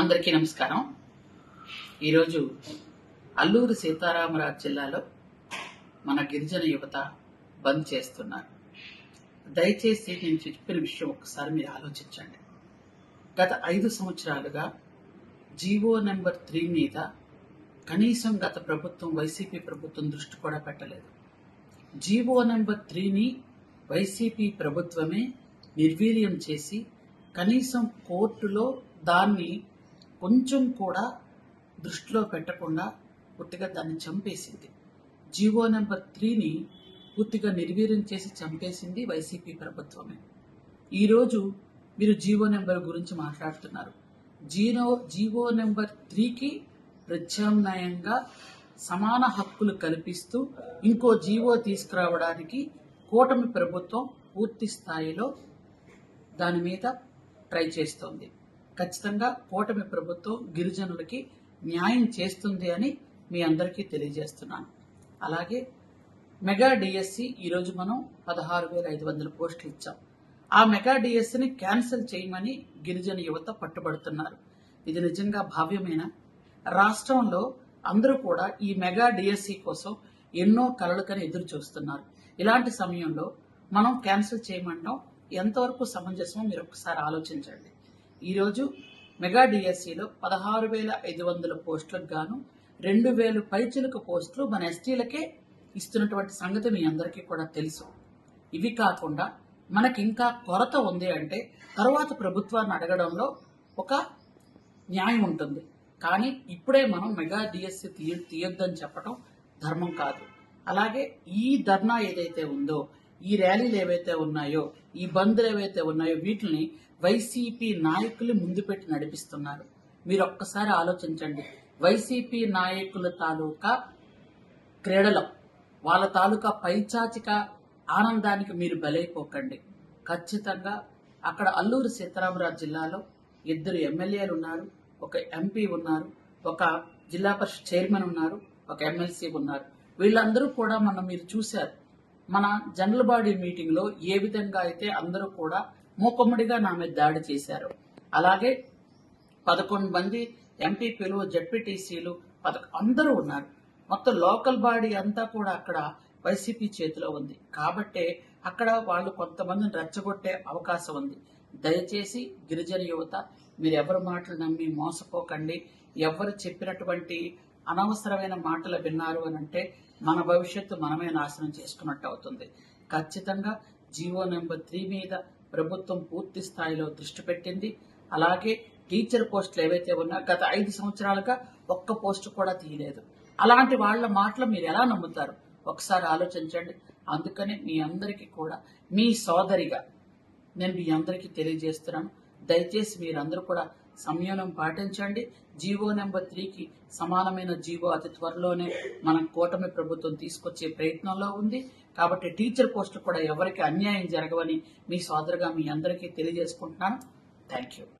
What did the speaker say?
అందరికీ నమస్కారం. ఈరోజు అల్లూరు సీతారామరాజు జిల్లాలో మన గిరిజన యువత బంద్ చేస్తున్నారు. దయచేసి నేను చెప్పిన విషయం ఒకసారి మీరు ఆలోచించండి. గత 5 సంవత్సరాలుగా జీవో నెంబర్ 3 మీద కనీసం గత ప్రభుత్వం వైసీపీ ప్రభుత్వం దృష్టి కూడా పెట్టలేదు. జీవో నెంబర్ 3ని వైసీపీ ప్రభుత్వమే నిర్వీర్యం చేసి కనీసం కోర్టులో దాన్ని కొంచెం కూడా దృష్టిలో పెట్టకుండా పూర్తిగా దాన్ని చంపేసింది. జీవో నెంబర్ 3ని పూర్తిగా నిర్వీర్యం చేసి చంపేసింది వైసీపీ ప్రభుత్వమే. ఈరోజు మీరు జీవో నెంబర్ గురించి మాట్లాడుతున్నారు. జీవో నెంబర్ 3కి ప్రత్యామ్నాయంగా సమాన హక్కులు కల్పిస్తూ ఇంకో జీవో తీసుకురావడానికి కూటమి ప్రభుత్వం పూర్తి స్థాయిలో దాని మీద ట్రై చేస్తోంది. ఖచ్చితంగా కూటమి ప్రభుత్వం గిరిజనులకి న్యాయం చేస్తుంది అని మీ అందరికీ తెలియజేస్తున్నాను. అలాగే మెగా డిఎస్సి ఈరోజు మనం 16,500 పోస్టులు ఇచ్చాం. ఆ మెగా డిఎస్సిని క్యాన్సిల్ చేయమని గిరిజన యువత పట్టుబడుతున్నారు. ఇది నిజంగా భావ్యమేనా? రాష్ట్రంలో అందరూ కూడా ఈ మెగా డిఎస్సి కోసం ఎన్నో కలలుకని ఎదురు చూస్తున్నారు. ఇలాంటి సమయంలో మనం క్యాన్సిల్ చేయమంటాం ఎంతవరకు సమంజసమో మీరు ఒకసారి ఆలోచించండి. ఈరోజు మెగా డిఎస్సిలో 16,500 పోస్టులకు గాను 2,000 పైచిలుకు పోస్టులు మన ఎస్టీలకే ఇస్తున్నటువంటి సంగతి మీ అందరికీ కూడా తెలుసు. ఇవి కాకుండా మనకి ఇంకా కొరత ఉంది అంటే తర్వాత ప్రభుత్వాన్ని అడగడంలో ఒక న్యాయం ఉంటుంది. కానీ ఇప్పుడే మనం మెగా డిఎస్సి తీయొద్దని చెప్పడం ధర్మం కాదు. అలాగే ఈ ధర్నా ఏదైతే ఉందో, ఈ ర్యాలీలు ఏవైతే ఉన్నాయో, ఈ బంద్లు ఏవైతే ఉన్నాయో వీటిని వైసీపీ నాయకులు ముందు పెట్టి నడిపిస్తున్నారు. మీరు ఒక్కసారి ఆలోచించండి. వైసీపీ నాయకుల తాలూకా క్రీడలో వాళ్ళ తాలూకా పైచాచిక ఆనందానికి మీరు బలైపోకండి. ఖచ్చితంగా అక్కడ అల్లూరు సీతారామరాజు జిల్లాలో 2 ఎమ్మెల్యేలు ఉన్నారు, ఒక ఎంపీ ఉన్నారు, ఒక జిల్లా పరిషత్ చైర్మన్ ఉన్నారు, ఒక ఎమ్మెల్సీ ఉన్నారు. వీళ్ళందరూ కూడా మీరు చూశారు. మన జనరల్ బాడీ మీటింగ్ లో ఏ విధంగా అయితే అందరూ కూడా మూకుమ్మడిగా నా మీద దాడి చేశారు. అలాగే 11 మంది ఎంపీపీలు, జడ్పీటీసీలు అందరూ ఉన్నారు. మొత్తం లోకల్ బాడీ అంతా కూడా అక్కడ వైసీపీ చేతిలో ఉంది. కాబట్టే అక్కడ వాళ్ళు కొంతమందిని రెచ్చగొట్టే అవకాశం ఉంది. దయచేసి గిరిజన యువత మీరు ఎవరి మాటలు నమ్మి మోసపోకండి. ఎవరు చెప్పినటువంటి అనవసరమైన మాటలు విన్నారు అని అంటే మన భవిష్యత్తు మనమే నాశనం చేసుకున్నట్టు అవుతుంది. ఖచ్చితంగా జీవో నెంబర్ 3 మీద ప్రభుత్వం పూర్తి స్థాయిలో దృష్టి పెట్టింది. అలాగే టీచర్ పోస్టులు ఏవైతే ఉన్నా గత 5 సంవత్సరాలుగా ఒక్క పోస్టు కూడా తీయలేదు. అలాంటి వాళ్ళ మాటలు మీరు ఎలా నమ్ముతారు? ఒకసారి ఆలోచించండి. అందుకని మీ అందరికీ కూడా మీ సోదరిగా నేను మీ అందరికీ తెలియజేస్తున్నాను. దయచేసి మీరందరూ కూడా సంయమనం పాటించండి. జీవో నెంబర్ 3కి సమానమైన జీవో అతి త్వరలోనే మన కూటమి ప్రభుత్వం తీసుకొచ్చే ప్రయత్నంలో ఉంది. కాబట్టి టీచర్ పోస్టు కూడా ఎవరికి అన్యాయం జరగవని మీ సోదరుగా మీ అందరికీ తెలియజేసుకుంటున్నాను. Thank you.